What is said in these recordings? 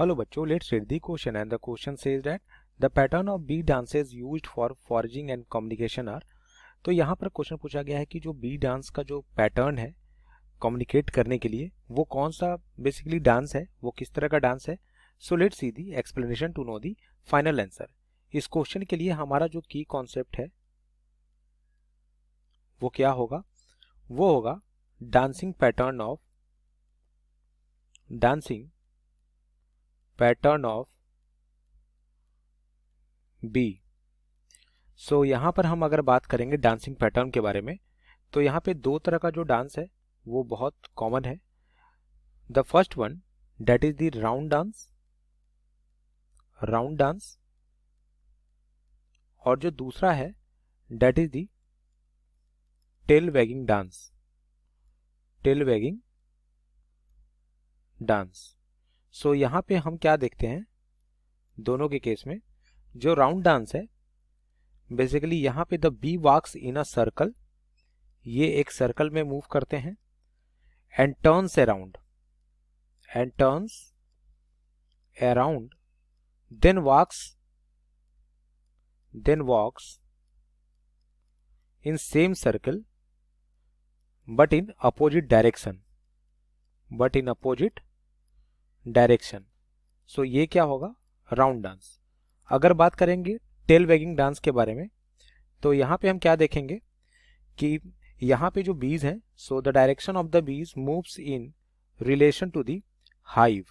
Hello बच्चों, let's read the question and the question says that the pattern of bee dances used for foraging and communication are। तो यहाँ पर question पूछा गया है कि जो बी डांस का जो पैटर्न है कम्युनिकेट करने के लिए वो कौन सा बेसिकली डांस है, वो किस तरह का डांस है। So let's see the explanation to know the final answer. इस क्वेश्चन के लिए हमारा जो की कॉन्सेप्ट है वो क्या होगा, वो होगा डांसिंग पैटर्न ऑफ बी। सो यहाँ पर हम अगर बात करेंगे डांसिंग पैटर्न के बारे में, तो यहाँ पे दो तरह का जो डांस है वो बहुत कॉमन है। The first one that is the round dance, और जो दूसरा है that is the tail wagging dance. So यहाँ पे हम क्या देखते हैं, दोनों के केस में जो राउंड डांस है बेसिकली यहाँ पे the bee walks in a circle, ये एक सर्कल में मूव करते हैं and turns around then walks in same circle but in opposite direction. So ये क्या होगा, राउंड डांस। अगर बात करेंगे टेल वैगिंग डांस के बारे में, तो यहाँ पे हम क्या देखेंगे कि यहाँ पे जो बीज हैं, so the direction of the bees moves in relation to the hive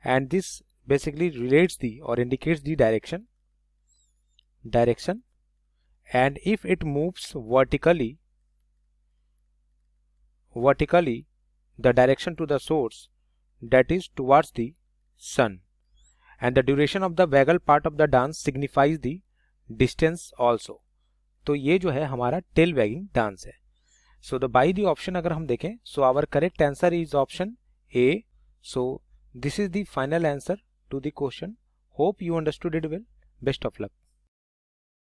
and this basically relates the और indicates the direction and if it moves vertically the direction to the source, that is towards the sun, and the duration of the vagal part of the dance signifies the distance also। तो ये जो है हमारा tell wagging dance है। So the by the option अगर हम देखें, so our correct answer is option A. So this is the final answer to the question. Hope you understood it well. Best of luck.